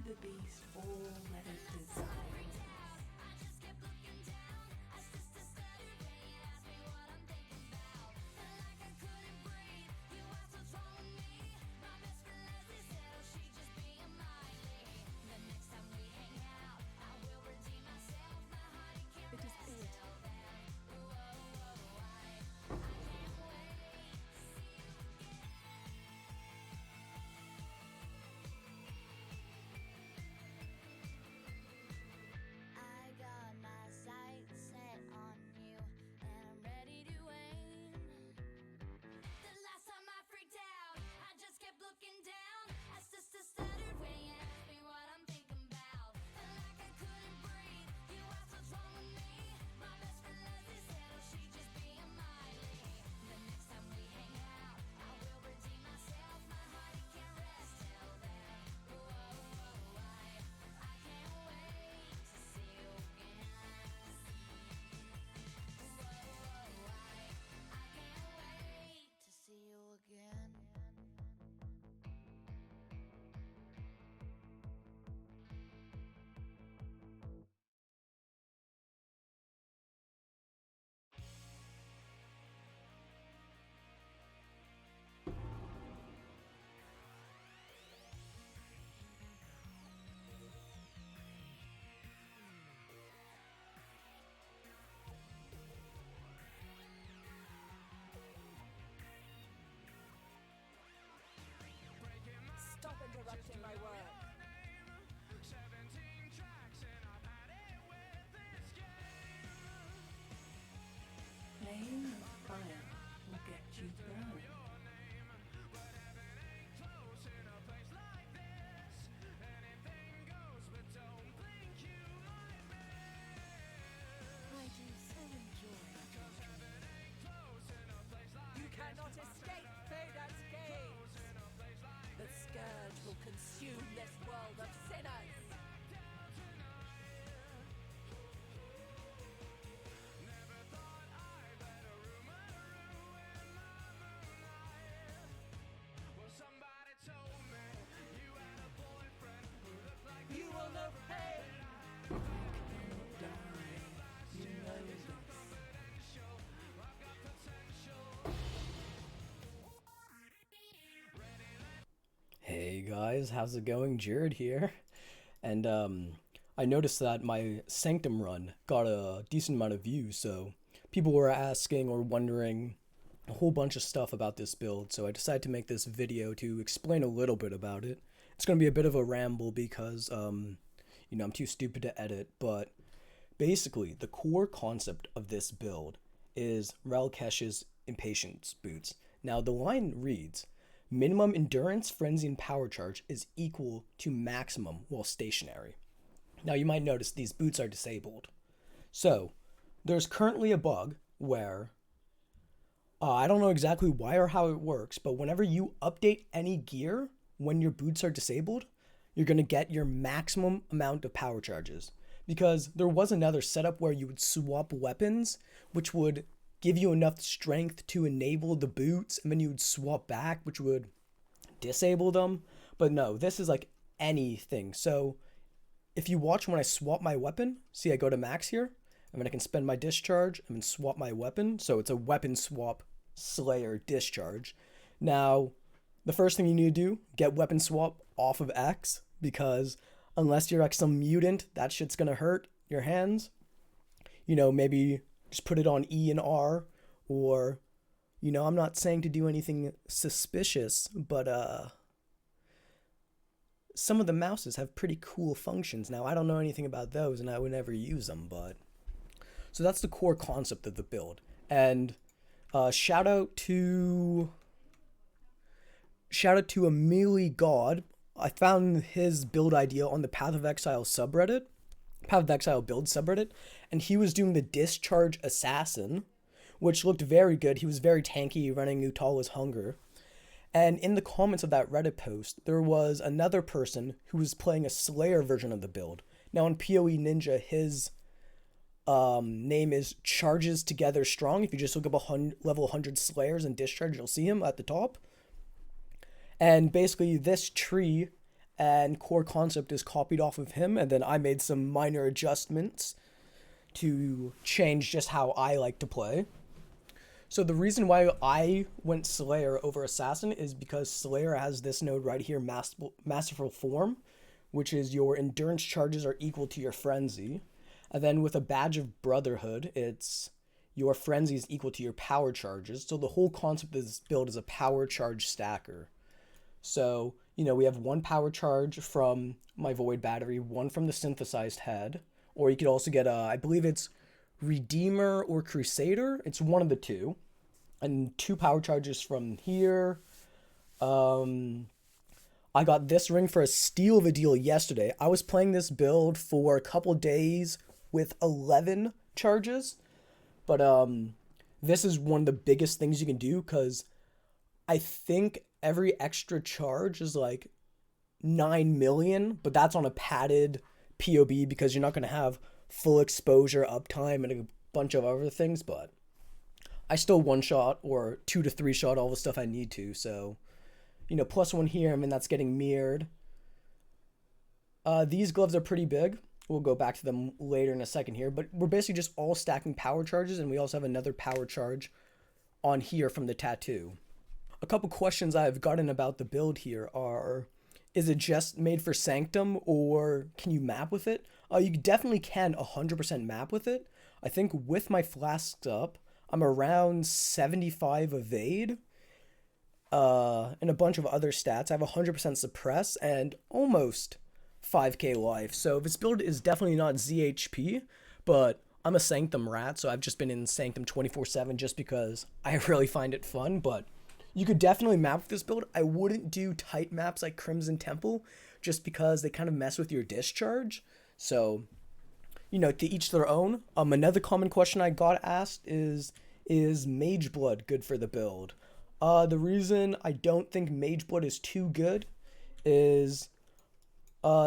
the beast all that it desires. It is it. I got my sights set on you, and I'm ready to aim. The last time I freaked out, I just kept looking down. I just stuttered when you asked me what I'm thinking about. Felt like I couldn't breathe. You asked what's wrong with me. My best friend Leslie said, oh, she just being Miley. The next time we hang out, I will redeem myself. My heart it can't rest till then. Whoa, I can't wait to see you again. I can't wait to see you again. Stop interrupting my work. Playing with fire will get you burned. I do so enjoy it. You cannot escape Vader's gaze. The scourge will consume this world of sinners. You will know pain. You cannot die. You know this. Hey guys, how's it going? Jared here. And I noticed that my Sanctum run got a decent amount of views, so people were asking or wondering a whole bunch of stuff about this build, so I decided to make this video to explain a little bit about it. It's going to be a bit of a ramble because, I'm too stupid to edit, but basically, the core concept of this build is Relkesh's Impatience boots. Now, the line reads, minimum endurance, frenzy, and power charge is equal to maximum while stationary. Now, you might notice these boots are disabled. So, there's currently a bug where, I don't know exactly why or how it works, but whenever you update any gear when your boots are disabled, you're going to get your maximum amount of power charges. Because there was another setup where you would swap weapons, which would give you enough strength to enable the boots, and then you would swap back, which would disable them. But no, this is like anything. So if you watch when I swap my weapon, see I go to max here, and then I can spend my discharge and then swap my weapon. So it's a weapon swap Slayer discharge. Now, the first thing you need to do, get weapon swap off of X, because unless you're like some mutant, that shit's gonna hurt your hands. Maybe just put it on E and R, or, I'm not saying to do anything suspicious, but some of the mouses have pretty cool functions. Now, I don't know anything about those, and I would never use them, but... So that's the core concept of the build. And shout out to Emilgod. I found his build idea on the Path of Exile build subreddit, and he was doing the Discharge Assassin, which looked very good. He was very tanky, running Utala's Hunger. And in the comments of that Reddit post, there was another person who was playing a Slayer version of the build. Now on PoE Ninja, his name is ChargesTogetherStrong. If you just look up level 100 Slayers and Discharge, you'll see him at the top. And basically this tree and core concept is copied off of him, and then I made some minor adjustments to change just how I like to play. So the reason why I went Slayer over Assassin is because Slayer has this node right here, Masterful Form, which is your endurance charges are equal to your frenzy. And then with a badge of Brotherhood, it's your frenzy is equal to your power charges. So the whole concept of this build is a power charge stacker. So, we have one power charge from my Void Battery, one from the synthesized head, or you could also get I believe it's Redeemer or Crusader. It's one of the two. And 2 power charges from here. I got this ring for a steal of a deal yesterday. I was playing this build for a couple days with 11 charges. But this is one of the biggest things you can do, because I think every extra charge is like 9 million, but that's on a padded POB because you're not going to have full exposure, uptime, and a bunch of other things, but I still one-shot or 2 to 3 shot all the stuff I need to, so, +1 here, and then that's getting mirrored. These gloves are pretty big. We'll go back to them later in a second here, but we're basically just all stacking power charges, and we also have another power charge on here from the tattoo. A couple questions I've gotten about the build here are, is it just made for Sanctum, or can you map with it? You definitely can 100% map with it. I think with my flasks up, I'm around 75 evade, and a bunch of other stats. I have 100% suppress and almost 5k life. So this build is definitely not ZHP, but I'm a Sanctum rat, so I've just been in Sanctum 24/7 just because I really find it fun. But you could definitely map with this build. I wouldn't do tight maps like Crimson Temple just because they kind of mess with your discharge. So, to each their own. Another common question I got asked is Mage Blood good for the build? The reason I don't think Mage Blood is too good is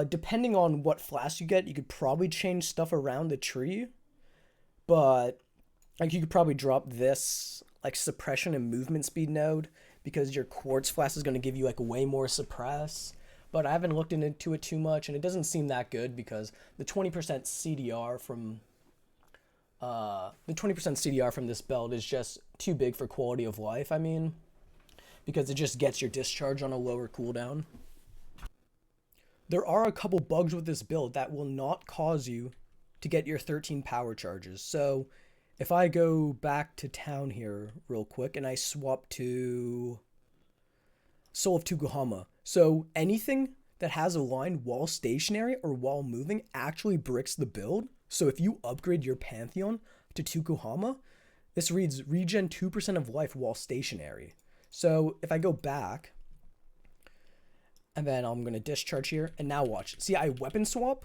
depending on what flask you get, you could probably change stuff around the tree, but like you could probably drop this like suppression and movement speed node because your quartz flask is going to give you like way more suppress. But I haven't looked into it too much, and it doesn't seem that good because the 20% CDR from this build is just too big for quality of life. I mean, because it just gets your discharge on a lower cooldown. There are a couple bugs with this build that will not cause you to get your 13 power charges. So if I go back to town here real quick and I swap to Soul of Tuguhama. So anything that has a line while stationary or while moving actually bricks the build. So if you upgrade your Pantheon to Tuguhama, this reads regen 2% of life while stationary. So if I go back, and then I'm going to discharge here, and now watch. See, I weapon swap,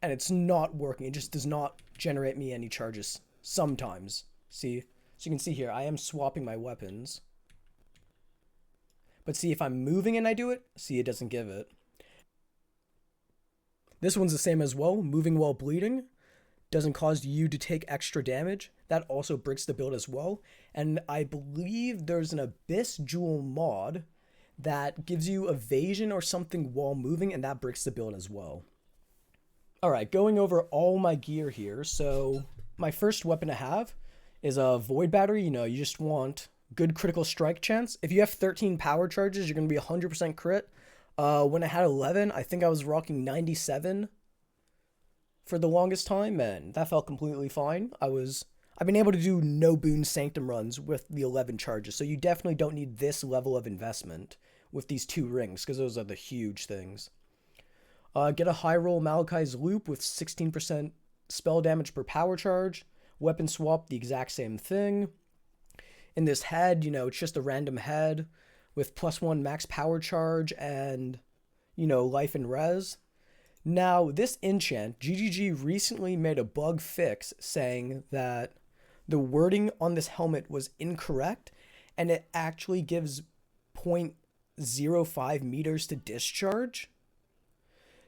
and it's not working. It just does not generate me any charges sometimes. See? So you can see here, I am swapping my weapons. But see, if I'm moving and I do it, see, it doesn't give it. This one's the same as well. Moving while bleeding doesn't cause you to take extra damage. That also bricks the build as well. And I believe there's an Abyss Jewel mod that gives you evasion or something while moving, and that bricks the build as well. Alright, going over all my gear here. So my first weapon to have is a Void Battery. You just want good critical strike chance. If you have 13 power charges, you're going to be 100% crit. When I had 11, I think I was rocking 97 for the longest time, and that felt completely fine. I've been able to do no boon Sanctum runs with the 11 charges, so you definitely don't need this level of investment with these 2 rings, because those are the huge things. Get a high roll Malachi's Loop with 16% spell damage per power charge. Weapon swap, the exact same thing. In this head, it's just a random head with +1 max power charge and, life and res. Now, this enchant, GGG recently made a bug fix saying that the wording on this helmet was incorrect, and it actually gives 0.05 meters to discharge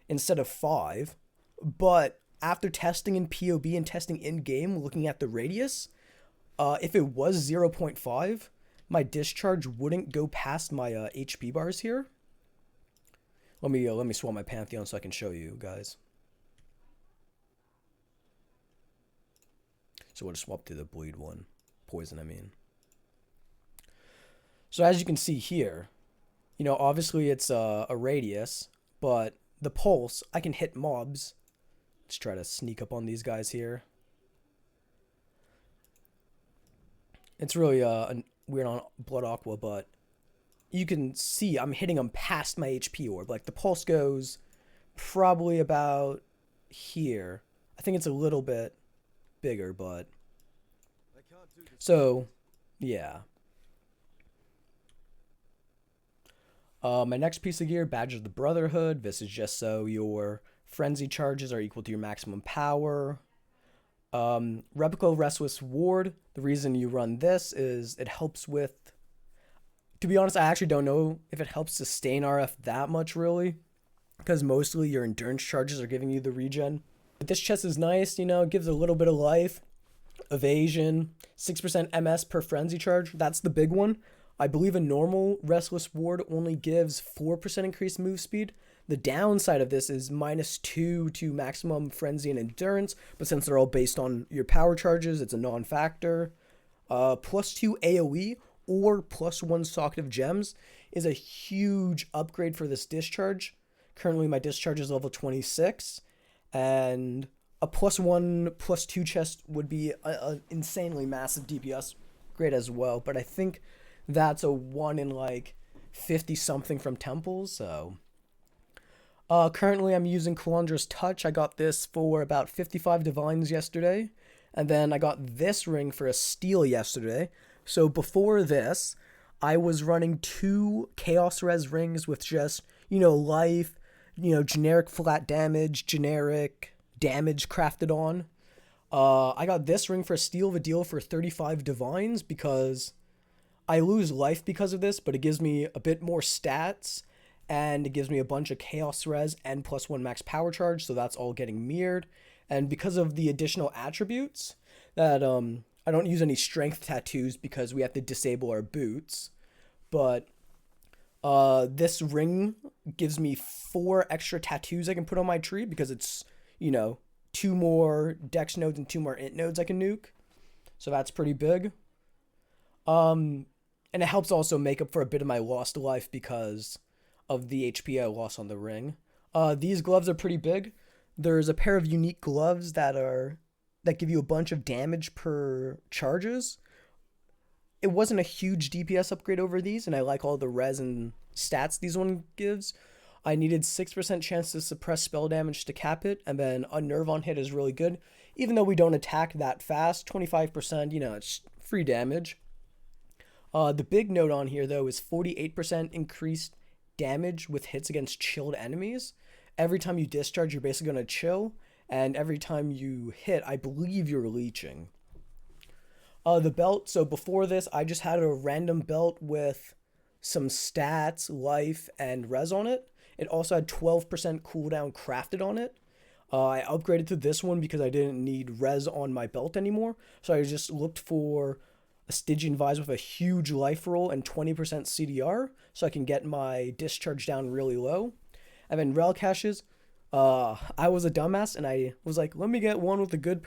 instead of 5. But after testing in POB and testing in-game, looking at the radius, if it was 0.5, my discharge wouldn't go past my HP bars here. Let me swap my Pantheon so I can show you guys. So we'll just swap to the bleed one. Poison, I mean. So as you can see here, you know, obviously it's a radius, but the pulse, I can hit mobs. Let's try to sneak up on these guys here. It's really weird on Blood Aqua, but you can see I'm hitting them past my HP orb. Like the pulse goes probably about here. I think it's a little bit bigger, but so yeah. My next piece of gear, Badge of the Brotherhood. This is just so your frenzy charges are equal to your maximum power. Replica Restless Ward. The reason you run this is it helps with, to be honest, I actually don't know if it helps sustain RF that much really, because mostly your endurance charges are giving you the regen. But this chest is nice, you know, it gives a little bit of life, evasion, 6% MS per frenzy charge. That's the big one. I believe a normal Restless Ward only gives 4% increased move speed. The downside of this is -2 to maximum frenzy and endurance, but since they're all based on your power charges, it's a non-factor. +2 AoE or +1 Socket of Gems is a huge upgrade for this discharge. Currently my discharge is level 26, and a +1, +2 chest would be an insanely massive DPS grade as well, but I think that's a 1 in like 50 something from temples, so currently I'm using Kalandra's Touch. I got this for about 55 divines yesterday, and then I got this ring for a steal yesterday. So before this, I was running 2 Chaos Res rings with just, you know, life, you know, generic flat damage, generic damage crafted on. I got this ring for a steal of a deal for 35 divines because I lose life because of this, but it gives me a bit more stats, and it gives me a bunch of chaos res and +1 max power charge, so that's all getting mirrored. And because of the additional attributes, that I don't use any strength tattoos because we have to disable our boots, but this ring gives me 4 extra tattoos I can put on my tree because it's, you know, 2 more dex nodes and 2 more int nodes I can nuke, so that's pretty big. And it helps also make up for a bit of my lost life because of the HP I lost on the ring. These gloves are pretty big. There's a pair of unique gloves that give you a bunch of damage per charges. It wasn't a huge DPS upgrade over these, and I like all the res and stats these one gives. I needed 6% chance to suppress spell damage to cap it, and then a nerve on hit is really good. Even though we don't attack that fast, 25%, you know, it's free damage. The big note on here, though, is 48% increased damage with hits against chilled enemies. Every time you discharge, you're basically going to chill, and every time you hit, I believe you're leeching. The belt, so before this, I just had a random belt with some stats, life, and res on it. It also had 12% cooldown crafted on it. I upgraded to this one because I didn't need res on my belt anymore, so I just looked for a Stygian Vise with a huge life roll and 20% CDR, so I can get my discharge down really low. And then rel caches, I was a dumbass, and I was like, let me get one with a good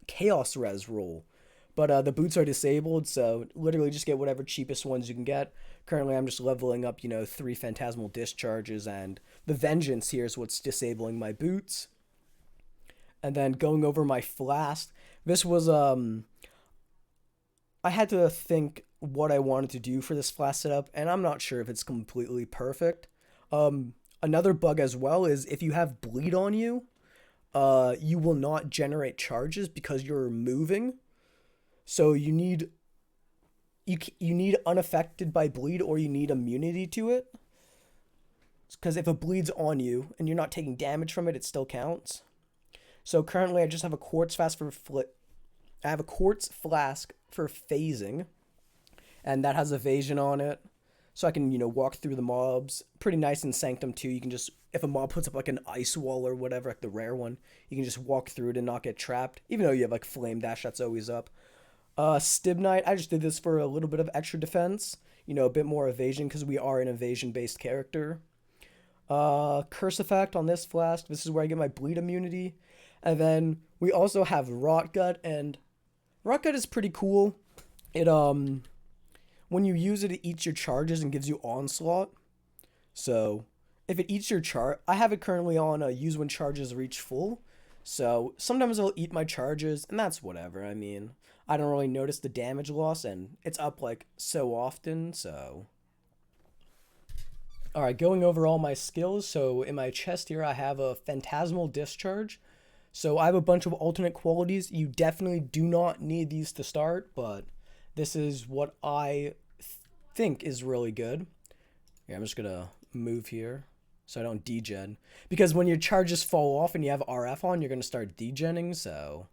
chaos res roll. But the boots are disabled, so literally just get whatever cheapest ones you can get. Currently, I'm just leveling up, 3 Phantasmal Discharges, and the Vengeance here is what's disabling my boots. And then going over my flask, this was, I had to think what I wanted to do for this flask setup, and I'm not sure if it's completely perfect. Another bug as well is if you have bleed on you, you will not generate charges because you're moving. So you need unaffected by bleed, or you need immunity to it. Because if it bleeds on you and you're not taking damage from it, it still counts. So currently I just have a quartz flask for phasing, and that has evasion on it, so I can, walk through the mobs. Pretty nice in Sanctum too. You can just, if a mob puts up like an ice wall or whatever, like the rare one, you can just walk through it and not get trapped, even though you have like flame dash, that's always up. Stibnite, I just did this for a little bit of extra defense, a bit more evasion because we are an evasion based character. Curse effect on this flask. This is where I get my bleed immunity. And then we also have Rot Gut, and Rot Gut is pretty cool. It when you use it, it eats your charges and gives you onslaught. So if it eats your I have it currently on use when charges reach full. So sometimes it'll eat my charges, and that's whatever. I mean, I don't really notice the damage loss, and it's up like so often, so. Alright, going over all my skills. So in my chest here, I have a Phantasmal Discharge. So I have a bunch of alternate qualities. You definitely do not need these to start, but this is what I think is really good. Yeah, I'm just going to move here so I don't degen. Because when your charges fall off and you have RF on, you're going to start degenning, so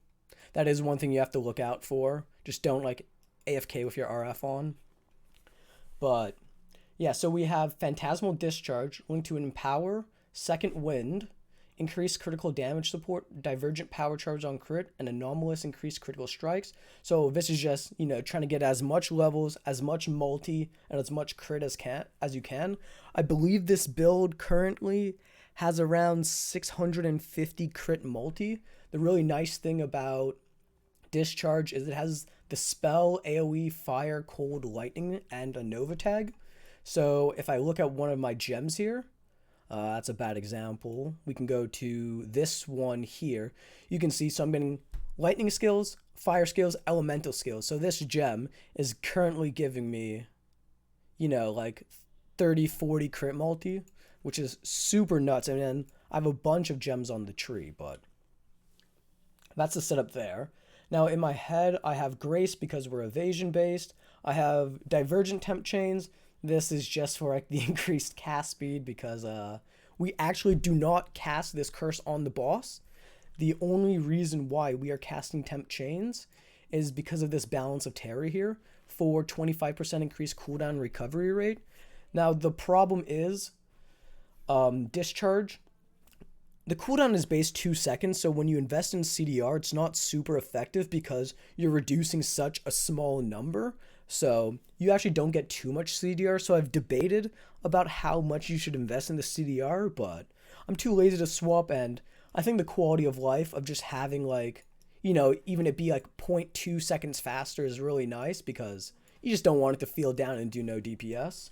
that is one thing you have to look out for. Just don't like AFK with your RF on. But yeah, so we have Phantasmal Discharge linked to an Empower, Second Wind, increased critical damage support, divergent power charge on crit, and anomalous increased critical strikes. So this is just, you know, trying to get as much levels, as much multi, and as much crit as you can. I believe this build currently has around 650 crit multi. The really nice thing about Discharge is it has the spell, AoE, fire, cold, lightning, and a Nova tag. So if I look at one of my gems here, that's a bad example. We can go to this one here. You can see, so I'm getting lightning skills, fire skills, elemental skills. So this gem is currently giving me, you know, like 30, 40 crit multi, which is super nuts. And then I have a bunch of gems on the tree, but that's the setup there. Now in my head, I have Grace because we're evasion based. I have Divergent Temp Chains. This is just for like the increased cast speed because we actually do not cast this curse on the boss. The only reason why we are casting Temp Chains is because of this Balance of Terror here for 25% increased cooldown recovery rate. Now the problem is Discharge. The cooldown is base 2 seconds, so when you invest in CDR, it's not super effective because you're reducing such a small number. So you actually don't get too much CDR. So I've debated about how much you should invest in the CDR, but I'm too lazy to swap. And I think the quality of life of just having like, you know, even it be like 0.2 seconds faster is really nice because you just don't want it to feel down and do no DPS.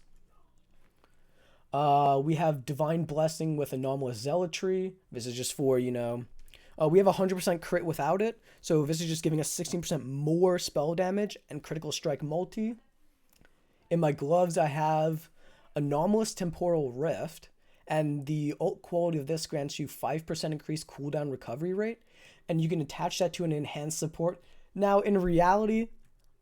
We have Divine Blessing with Anomalous Zealotry. This is just for, you know, we have 100% crit without it, so this is just giving us 16% more spell damage and critical strike multi. In my gloves, I have Anomalous Temporal Rift, and the ult quality of this grants you 5% increased cooldown recovery rate, and you can attach that to an enhanced support. Now, in reality,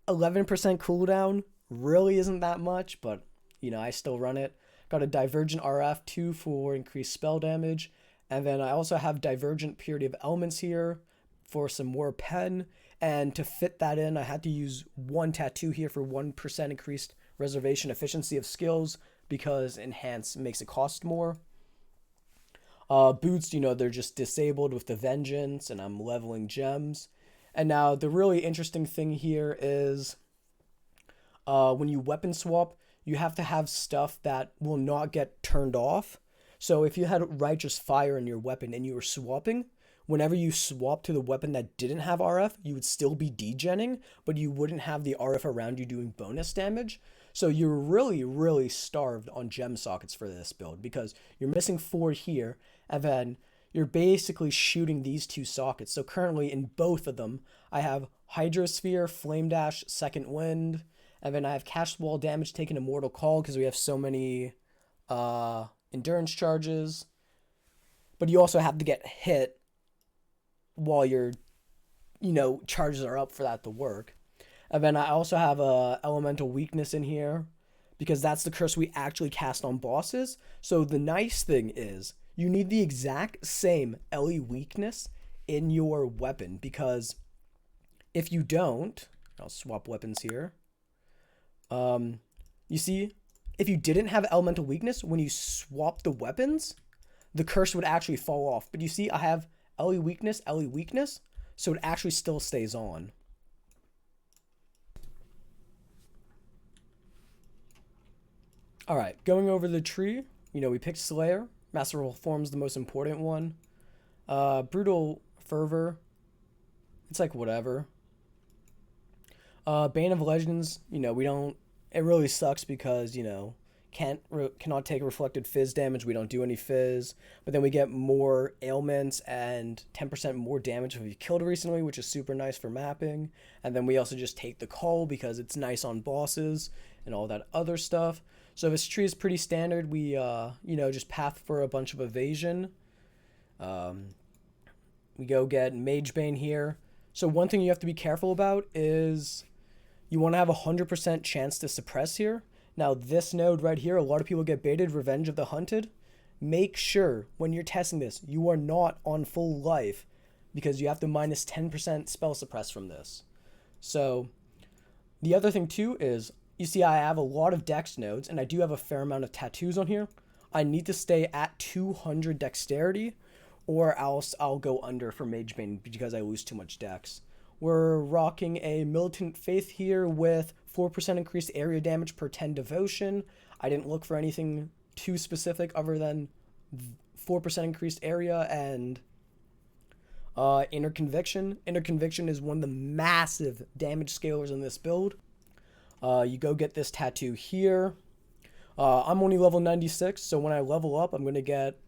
11% cooldown really isn't that much, but, you know, I still run it. Got a Divergent RF 2 for increased spell damage. And then I also have Divergent Purity of Elements here for some more pen. And to fit that in, I had to use one tattoo here for 1% increased reservation efficiency of skills because Enhance makes it cost more. Boots, you know, they're just disabled with the Vengeance, and I'm leveling gems. And now the really interesting thing here is when you weapon swap, you have to have stuff that will not get turned off. So if you had Righteous Fire in your weapon and you were swapping, whenever you swap to the weapon that didn't have RF, you would still be degenning, but you wouldn't have the RF around you doing bonus damage. So you're really, really starved on gem sockets for this build because you're missing 4 here, and then you're basically shooting these 2 sockets. So currently in both of them, I have Hydrosphere, Flame Dash, Second Wind, and then I have Cast Wall Damage taken Immortal Call because we have so many endurance charges. But you also have to get hit while your, you know, charges are up for that to work. And then I also have a Elemental Weakness in here because that's the curse we actually cast on bosses. So the nice thing is you need the exact same LE weakness in your weapon because if you don't, I'll swap weapons here. You see, if you didn't have elemental weakness, when you swap the weapons, the curse would actually fall off. But you see, I have LE weakness, so it actually still stays on. Alright, going over the tree, you know, we picked Slayer. Masterful Form's the most important one. Brutal Fervor, it's like whatever. Bane of Legends, we don't, it really sucks because, cannot take reflected fizz damage. We don't do any fizz, but then we get more ailments and 10% more damage if we killed recently, which is super nice for mapping. And then we also just take the call because it's nice on bosses and all that other stuff. So this tree is pretty standard. We, just path for a bunch of evasion. We go get Mage Bane here. So one thing you have to be careful about is you want to have a 100% chance to suppress here. Now this node right here, a lot of people get baited, Revenge of the Hunted. Make sure when you're testing this, you are not on full life because you have to minus 10% spell suppress from this. So the other thing too is, you see I have a lot of dex nodes and I do have a fair amount of tattoos on here. I need to stay at 200 dexterity or else I'll go under for Mage Bane because I lose too much dex. We're rocking a Militant Faith here with 4% increased area damage per 10 devotion. I didn't look for anything too specific other than 4% increased area and Inner Conviction. Inner Conviction is one of the massive damage scalers in this build. You go get this tattoo here. I'm only level 96, so when I level up, I'm going to get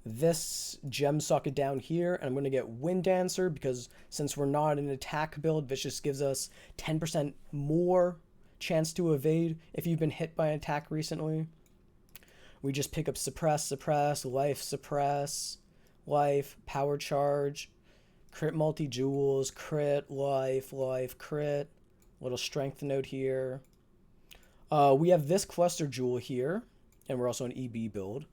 this gem socket down here, and I'm going to get Wind Dancer because since we're not an attack build, this just gives us 10% more chance to evade if you've been hit by an attack recently. We just pick up Suppress, Suppress, Life, Power Charge, Crit Multi-Jewels, Crit, Life, Crit, little Strength node here. We have this Cluster Jewel here, and we're also an EB build.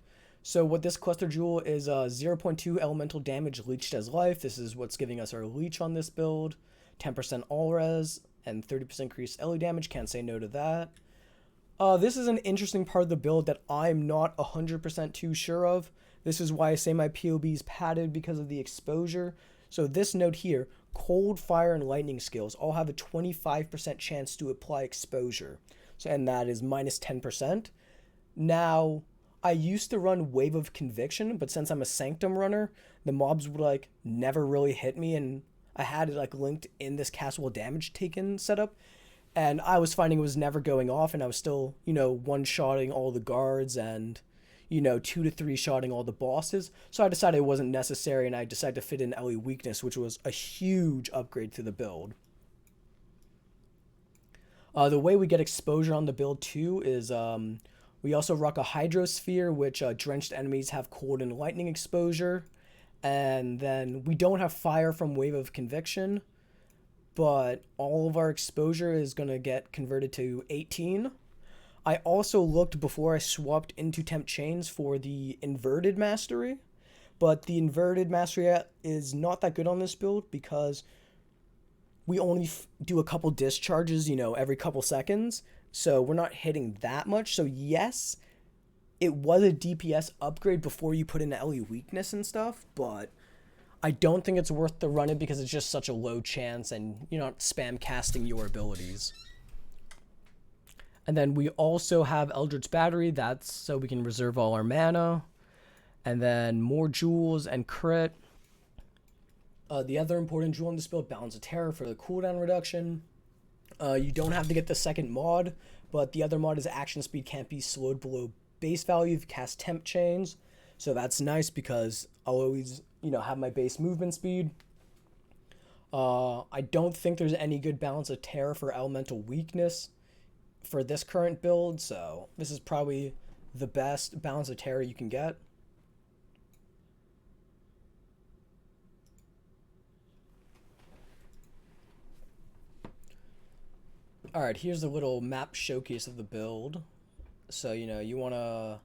So what this Cluster Jewel is 0.2 elemental damage leached as life. This is what's giving us our leech on this build. 10% all res and 30% increased LE damage. Can't say no to that. This is an interesting part of the build that I'm not 100% too sure of. This is why I say my POB is padded because of the exposure. So this node here, Cold, Fire, and Lightning skills all have a 25% chance to apply exposure. So, and that is minus 10%. Now, I used to run Wave of Conviction, but since I'm a Sanctum runner, the mobs would never really hit me, and I had it linked in this castable damage taken setup, and I was finding it was never going off, and I was still, one-shotting all the guards and, 2 to 3 shotting all the bosses. So I decided it wasn't necessary, and I decided to fit in LE Weakness, which was a huge upgrade to the build. The way we get exposure on the build too is we also rock a Hydrosphere, which drenched enemies have cold and lightning exposure. And then we don't have fire from Wave of Conviction, but all of our exposure is going to get converted to 18. I also looked before I swapped into Temp Chains for the Inverted Mastery, but the Inverted Mastery is not that good on this build because we only do a couple discharges, every couple seconds. So we're not hitting that much. So yes, it was a DPS upgrade before you put in LE Weakness and stuff, but I don't think it's worth to run it because it's just such a low chance and you're not spam casting your abilities. And then we also have Eldritch Battery. That's so we can reserve all our mana. And then more jewels and crit. The other important jewel in this build, Balance of Terror for the cooldown reduction. You don't have to get the second mod, but the other mod is action speed can't be slowed below base value if you cast Temp Chains. So that's nice because I'll always, have my base movement speed. I don't think there's any good Balance of Terror for elemental weakness for this current build, so this is probably the best Balance of Terror you can get. Alright, here's a little map showcase of the build. So, you want to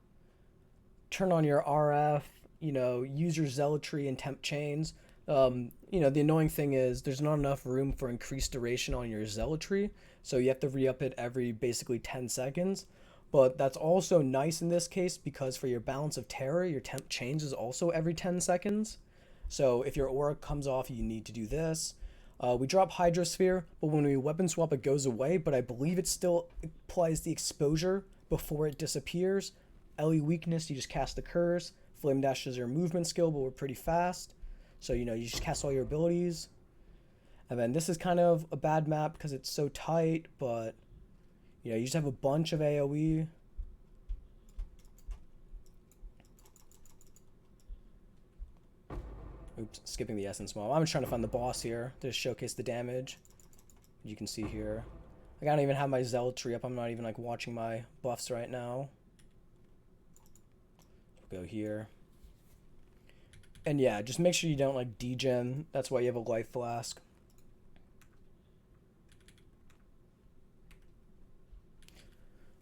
turn on your RF, use your Zealotry and Temp Chains. The annoying thing is there's not enough room for increased duration on your Zealotry, so you have to re-up it every basically 10 seconds. But that's also nice in this case because for your Balance of Terror, your Temp Chains is also every 10 seconds. So if your aura comes off, you need to do this. We drop Hydrosphere, but when we weapon swap, it goes away, but I believe it still applies the exposure before it disappears. LE Weakness, you just cast the Curse. Flame Dash is your movement skill, but we're pretty fast. So, you know, you just cast all your abilities. And then this is kind of a bad map because it's so tight, but, you know, you just have a bunch of AoE. Oops, skipping the essence mob. I'm just trying to find the boss here to showcase the damage. You can see here. I don't even have my Zealotry up. I'm not even like watching my buffs right now. We'll go here. And yeah, just make sure you don't like degen. That's why you have a life flask.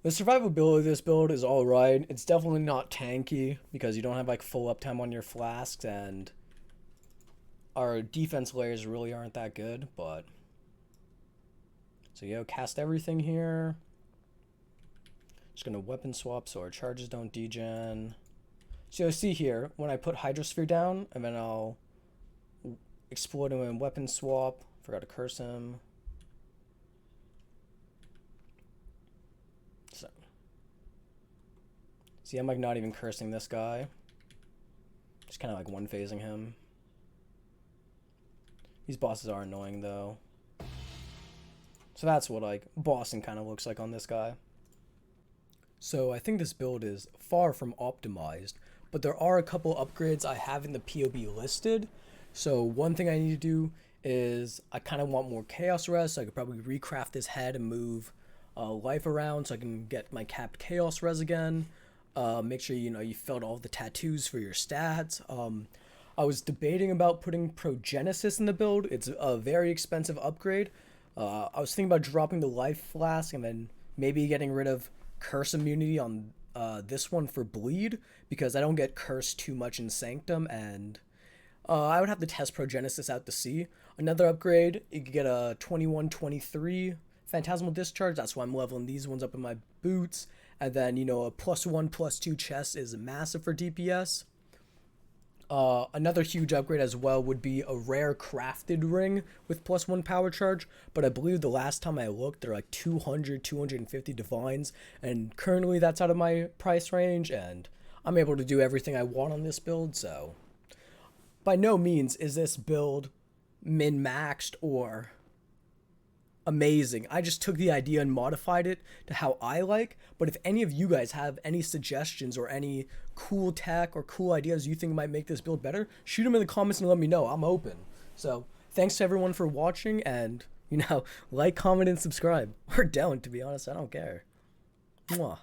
The survivability of this build is alright. It's definitely not tanky because you don't have like full uptime on your flasks, and our defense layers really aren't that good, but so you know, cast everything here. Just gonna weapon swap so our charges don't degen. So you'll see here when I put Hydrosphere down, and then I'll explode him in weapon swap. Forgot to curse him. So see, I'm like not even cursing this guy. Just kind of like one phasing him. These bosses are annoying though. So that's what like bossing kind of looks like on this guy. So I think this build is far from optimized, but there are a couple upgrades I have in the POB listed. So one thing I need to do is I kind of want more Chaos Res, so I could probably recraft this head and move life around so I can get my capped Chaos Res again. Make sure you know you filled all the tattoos for your stats. I was debating about putting Progenesis in the build. It's a very expensive upgrade. I was thinking about dropping the life flask and then maybe getting rid of curse immunity on this one for bleed, because I don't get cursed too much in Sanctum, and I would have to test Progenesis out to see. Another upgrade, you could get a 21-23 Phantasmal Discharge. That's why I'm leveling these ones up in my boots. And then, you know, a +1/+2 chest is massive for DPS. Another huge upgrade as well would be a rare crafted ring with +1 power charge, but I believe the last time I looked they're like 250 divines, and currently that's out of my price range, and I'm able to do everything I want on this build. So by no means is this build min-maxed or amazing. I just took the idea and modified it to how I like. But if any of you guys have any suggestions or any cool tech or cool ideas you think might make this build better, shoot them in the comments and let me know. I'm open. So thanks to everyone for watching, and you know, like, comment, and subscribe. Or don't, to be honest, I don't care. Mwah.